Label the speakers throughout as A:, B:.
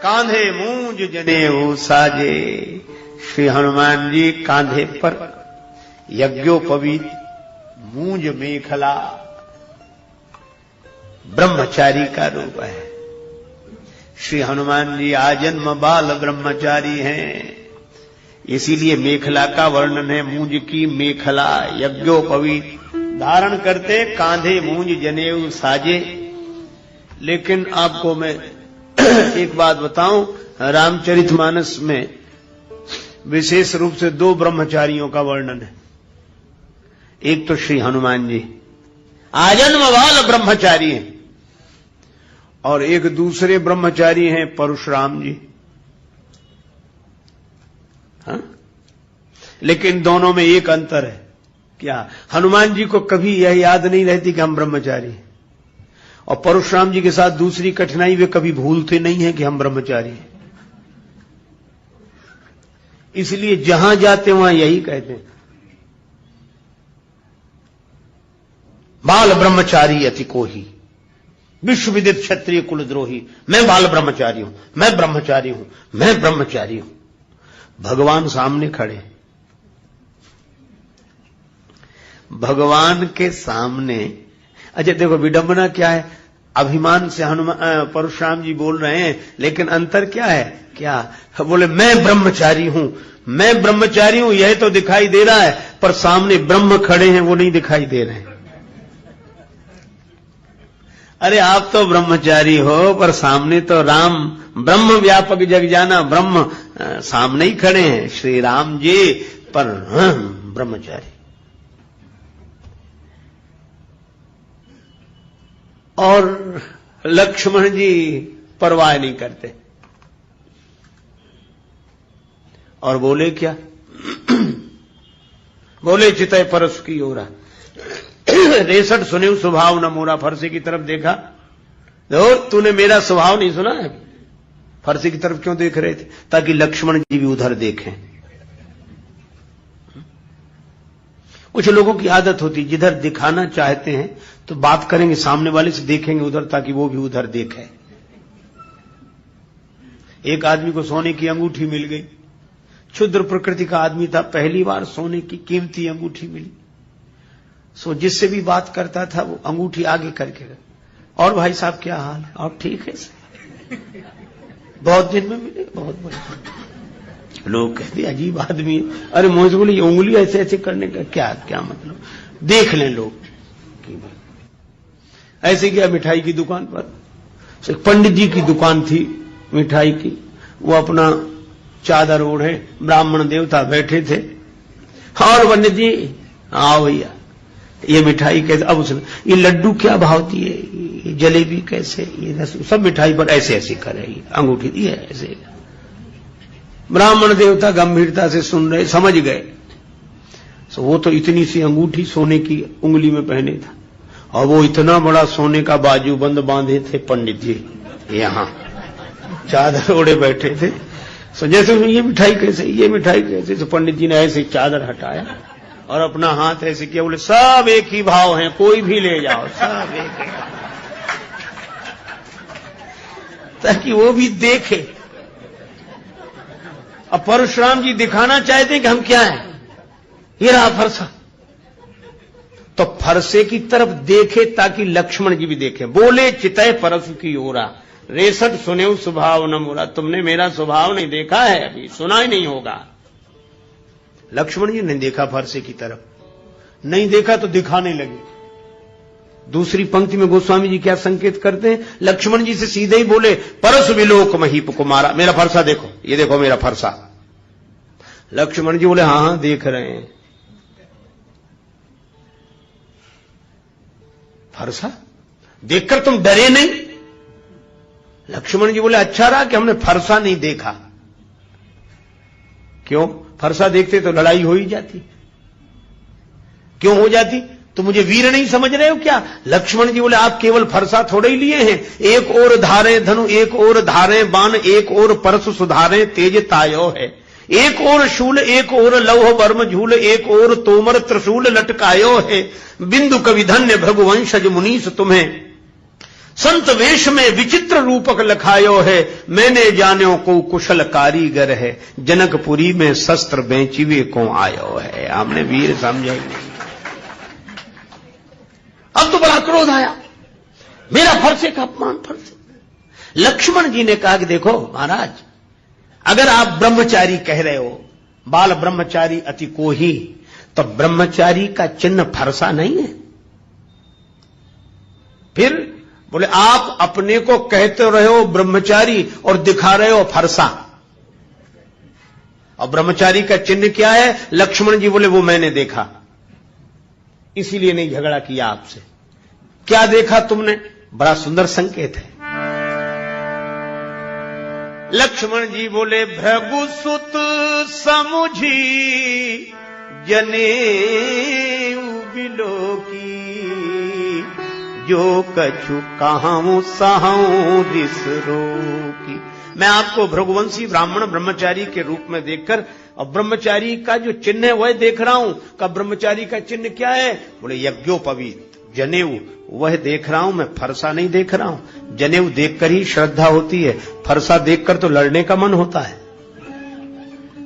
A: कांधे मूंज जनेऊ साजे। श्री हनुमान जी कांधे पर यज्ञोपवीत मूंज मेखला, ब्रह्मचारी का रूप है। श्री हनुमान जी आजन्म बाल ब्रह्मचारी हैं, इसीलिए मेखला का वर्णन है। मूंज की मेखला यज्ञोपवीत धारण करते, कांधे मूंज जनेऊ साजे। लेकिन आपको मैं एक बात बताऊं, रामचरितमानस में विशेष रूप से दो ब्रह्मचारियों का वर्णन है। एक तो श्री हनुमान जी आजन्म बाल ब्रह्मचारी हैं, और एक दूसरे ब्रह्मचारी हैं परशुराम जी। हाँ? लेकिन दोनों में एक अंतर है। क्या? हनुमान जी को कभी यह याद नहीं रहती कि हम ब्रह्मचारी हैं, और परशुराम जी के साथ दूसरी कठिनाई, वे कभी भूलते नहीं हैं कि हम ब्रह्मचारी हैं। इसलिए जहां जाते वहां यही कहते हैं, बाल ब्रह्मचारी अति कोही, विश्व विदित क्षत्रिय कुलद्रोही। मैं बाल ब्रह्मचारी हूं, मैं ब्रह्मचारी हूं, मैं ब्रह्मचारी हूं। भगवान सामने खड़े, भगवान के सामने। अच्छा देखो विडंबना क्या है, अभिमान से हनुमान परशुराम जी बोल रहे हैं, लेकिन अंतर क्या है? क्या बोले? मैं ब्रह्मचारी हूं, मैं ब्रह्मचारी हूं, यह तो दिखाई दे रहा है, पर सामने ब्रह्म खड़े हैं वो नहीं दिखाई दे रहे हैं। अरे आप तो ब्रह्मचारी हो, पर सामने तो राम ब्रह्म व्यापक जग जाना, ब्रह्म सामने ही खड़े हैं, श्री राम जी, पर ब्रह्मचारी। और लक्ष्मण जी परवाह नहीं करते, और बोले क्या? बोले चितय परस की ओरा, 63 सुने स्वभाव न मोरा। फरसे की तरफ देखा, देखो तूने मेरा स्वभाव नहीं सुना है। फरसे की तरफ क्यों देख रहे थे? ताकि लक्ष्मण जी भी उधर देखें। कुछ लोगों की आदत होती, जिधर दिखाना चाहते हैं तो बात करेंगे सामने वाले से, देखेंगे उधर ताकि वो भी उधर देखे। एक आदमी को सोने की अंगूठी मिल गई, क्षुद्र प्रकृति का आदमी था, पहली बार सोने की कीमती अंगूठी मिली। सो जिससे भी बात करता था वो अंगूठी आगे करके, और भाई साहब क्या हाल है, और ठीक है, बहुत दिन में मिले, बहुत बड़े। लोग कहते अजीब आदमी है। अरे मुझे बोले ये उंगली ऐसे ऐसे करने का क्या क्या मतलब? देख लें लोग। ऐसे क्या, मिठाई की दुकान पर पंडित जी की दुकान थी मिठाई की, वो अपना चादर ओढ़े, ब्राह्मण देवता बैठे थे, और पंडित जी आओ भैया ये मिठाई कैसे, अब उसने ये लड्डू क्या भाव दिए, ये जलेबी कैसे, ये रस, सब मिठाई पर ऐसे ऐसे करे, अंगूठी दी है ऐसे। ब्राह्मण देवता गंभीरता से सुन रहे, समझ गए। तो वो तो इतनी सी अंगूठी सोने की उंगली में पहने था, और वो इतना बड़ा सोने का बाजूबंद बांधे थे पंडित जी, यहां चादर ओढ़े बैठे थे। सो जैसे ये मिठाई कैसे, ये मिठाई कैसे, तो पंडित जी ने ऐसे चादर हटाया और अपना हाथ ऐसे किया, बोले सब एक ही भाव हैं, कोई भी ले जाओ, सब एक ही, ताकि वो भी देखे। अब परशुराम जी दिखाना चाहते हैं कि हम क्या हैं, ये रहा फरसा, तो फरसे की तरफ देखे ताकि लक्ष्मण जी भी देखे। बोले चितय परसु की ओरा, 63 सुने स्वभाव न मोरा। तुमने मेरा स्वभाव नहीं देखा है, अभी सुना ही नहीं होगा। लक्ष्मण जी ने देखा फरसे की तरफ, नहीं देखा तो दिखाने लगे। दूसरी पंक्ति में गोस्वामी जी क्या संकेत करते हैं? लक्ष्मण जी से सीधे ही बोले परसु विलोक महीप कुमारा, मेरा फरसा देखो, ये देखो मेरा फरसा। लक्ष्मण जी बोले हाँ हाँ देख रहे हैं। फरसा देखकर तुम डरे नहीं? लक्ष्मण जी बोले अच्छा रहा कि हमने फरसा नहीं देखा। क्यों? फरसा देखते तो लड़ाई हो ही जाती। क्यों हो जाती? तो मुझे वीर नहीं समझ रहे हो क्या? लक्ष्मण जी बोले आप केवल फरसा थोड़े ही लिए हैं, एक और धारे धनु, एक और धारे बाण, एक और परसु सुधारे तेज तायो है, एक और शूल, एक और लौह वर्म झूल, एक और तोमर त्रिशूल लटकायो है। बिंदु कवि धन्य भृगुवंशज मुनीस तुम्हें, संत वेश में विचित्र रूपक लखायो है, मैंने जान्यो को कुशल कारीगर है, जनकपुरी में शस्त्र बेचिवे को आयो है। हमने वीर समझा ही नहीं। अब तो बड़ा क्रोध आया, मेरा फरसे का अपमान, फरसे। लक्ष्मण जी ने कहा कि देखो महाराज, अगर आप ब्रह्मचारी कह रहे हो, बाल ब्रह्मचारी अति कोही, तो ब्रह्मचारी का चिन्ह फरसा नहीं है। फिर बोले आप अपने को कहते रहे हो ब्रह्मचारी और दिखा रहे हो फरसा, और ब्रह्मचारी का चिन्ह क्या है? लक्ष्मण जी बोले वो मैंने देखा, इसीलिए नहीं झगड़ा किया आपसे। क्या देखा तुमने? बड़ा सुंदर संकेत है। लक्ष्मण जी बोले भृगुसुत समुझी जनेऊ बिलोकी, जो कछु कहूं सहूं रिस रोकी। मैं आपको भृगुवंशी ब्राह्मण ब्रह्मचारी के रूप में देखकर, और ब्रह्मचारी का जो चिन्ह है वह देख रहा हूं। का ब्रह्मचारी का चिन्ह क्या है? बोले यज्ञोपवीत जनेऊ, वह देख रहा हूं मैं, फरसा नहीं देख रहा हूं। जनेऊ देखकर ही श्रद्धा होती है, फरसा देखकर तो लड़ने का मन होता है।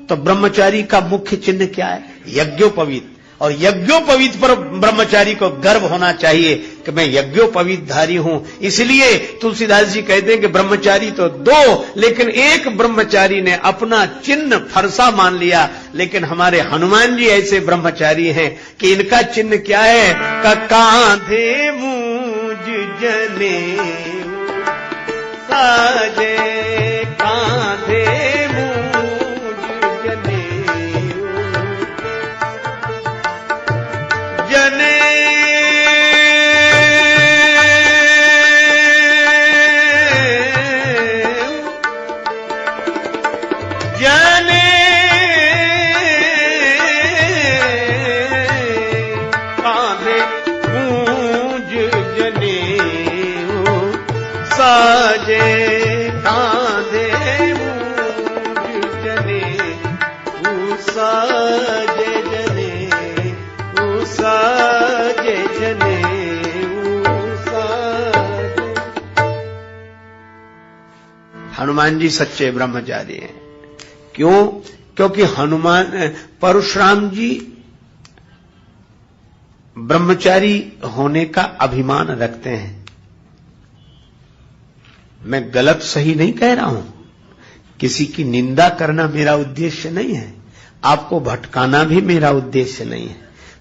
A: तो ब्रह्मचारी का मुख्य चिन्ह क्या है? यज्ञोपवीत। और यज्ञोपवीत पर ब्रह्मचारी को गर्व होना चाहिए कि मैं यज्ञोपवीत धारी हूं। इसलिए तुलसीदास जी कहते हैं कि ब्रह्मचारी तो दो, लेकिन एक ब्रह्मचारी ने अपना चिन्ह फरसा मान लिया। लेकिन हमारे हनुमान जी ऐसे ब्रह्मचारी हैं कि इनका चिन्ह क्या है? कांधे मूज जने साजे, कांधे हनुमान जी सच्चे ब्रह्मचारी हैं। क्यों? क्योंकि हनुमान परशुराम जी ब्रह्मचारी होने का अभिमान रखते हैं। मैं गलत सही नहीं कह रहा हूं, किसी की निंदा करना मेरा उद्देश्य नहीं है, आपको भटकाना भी मेरा उद्देश्य नहीं है।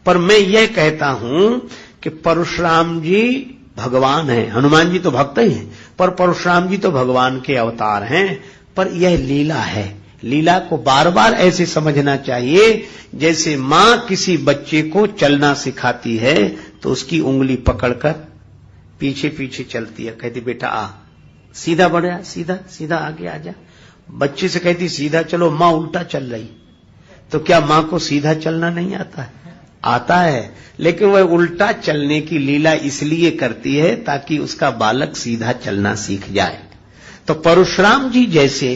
A: पर मैं यह कहता हूं कि परशुराम जी भगवान हैं, हनुमान जी तो भक्त ही हैं, पर परशुराम जी तो भगवान के अवतार हैं। पर यह लीला है, लीला को बार बार ऐसे समझना चाहिए जैसे मां किसी बच्चे को चलना सिखाती है तो उसकी उंगली पकड़कर पीछे पीछे चलती है, कहती बेटा आ, सीधा बढ़ा, सीधा सीधा आगे आ जा। बच्चे से कहती सीधा चलो, मां उल्टा चल रही, तो क्या मां को सीधा चलना नहीं आता है? आता है, लेकिन वह उल्टा चलने की लीला इसलिए करती है ताकि उसका बालक सीधा चलना सीख जाए। तो परशुराम जी जैसे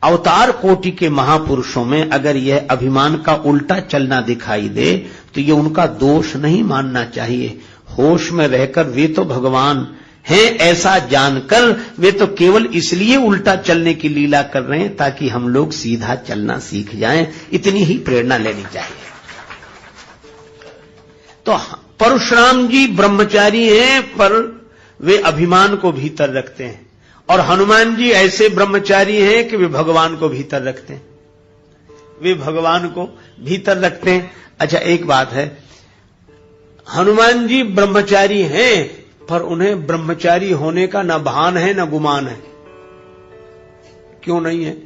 A: अवतार कोटि के महापुरुषों में अगर यह अभिमान का उल्टा चलना दिखाई दे तो यह उनका दोष नहीं मानना चाहिए। होश में रहकर वे तो भगवान हैं ऐसा जानकर वे तो केवल इसलिए उल्टा चलने की लीला कर रहे हैं ताकि हम लोग सीधा चलना सीख जाएं। इतनी ही प्रेरणा लेनी चाहिए। तो परशुराम जी ब्रह्मचारी हैं पर वे अभिमान को भीतर रखते हैं, और हनुमान जी ऐसे ब्रह्मचारी हैं कि वे भगवान को भीतर रखते हैं, वे भगवान को भीतर रखते हैं। अच्छा एक बात है, हनुमान जी ब्रह्मचारी हैं पर उन्हें ब्रह्मचारी होने का न भान है न गुमान है। क्यों नहीं है?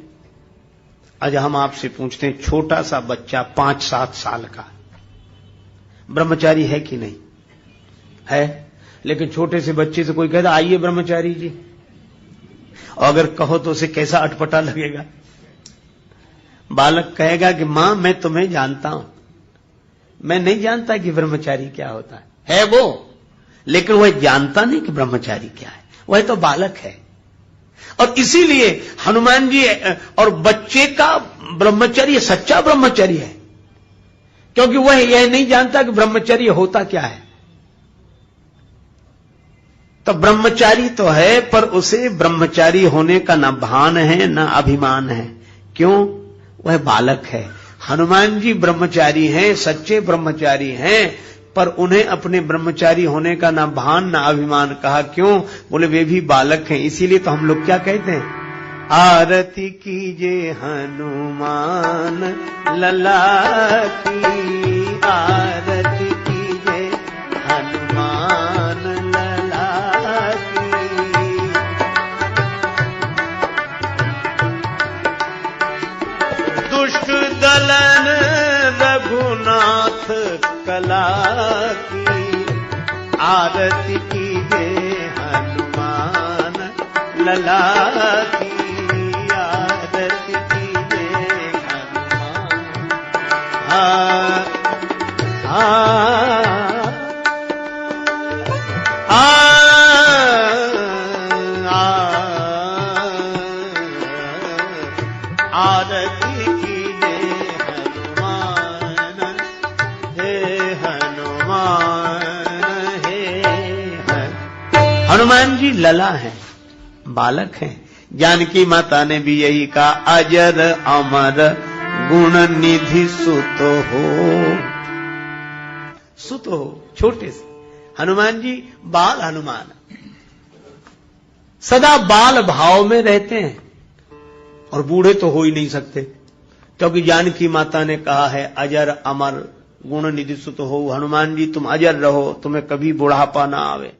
A: आज हम आपसे पूछते हैं, छोटा सा बच्चा 5-7 साल का ब्रह्मचारी है कि नहीं है? लेकिन छोटे से बच्चे से कोई कहता आइए ब्रह्मचारी जी, और अगर कहो तो उसे कैसा अटपटा लगेगा। बालक कहेगा कि मां मैं तुम्हें जानता हूं, मैं नहीं जानता कि ब्रह्मचारी क्या होता है वो, लेकिन वह जानता नहीं कि ब्रह्मचारी क्या है, वह तो बालक है। और इसीलिए हनुमान जी और बच्चे का ब्रह्मचर्य सच्चा ब्रह्मचर्य है, क्योंकि वह यह नहीं जानता कि ब्रह्मचर्य होता क्या है। तो ब्रह्मचारी तो है, पर उसे ब्रह्मचारी होने का न भान है न अभिमान है। क्यों? वह बालक है। हनुमान जी ब्रह्मचारी हैं, सच्चे ब्रह्मचारी हैं, पर उन्हें अपने ब्रह्मचारी होने का ना भान ना अभिमान। कहा क्यों? बोले वे भी बालक हैं। इसीलिए तो हम लोग क्या कहते हैं, आरती कीजे हनुमान लला की, आरती कीजे हनुमान लला की। दुष्ट दलन रघुनाथ कला की, आरती कीजे हनुमान लला की, आरती कीजे हनुमान। आरती कीजे हनुमान, हे हनुमान, हनुमान जी लला हैं, बालक हैं। जानकी माता ने भी यही कहा, अजर अमर गुण निधि सुत हो। सुत हो, छोटे से हनुमान जी बाल हनुमान, सदा बाल भाव में रहते हैं और बूढ़े तो हो ही नहीं सकते, क्योंकि जानकी माता ने कहा है अजर अमर गुण निधि सुत हो। हनुमान जी तुम अजर रहो, तुम्हें कभी बुढ़ापा ना आवे।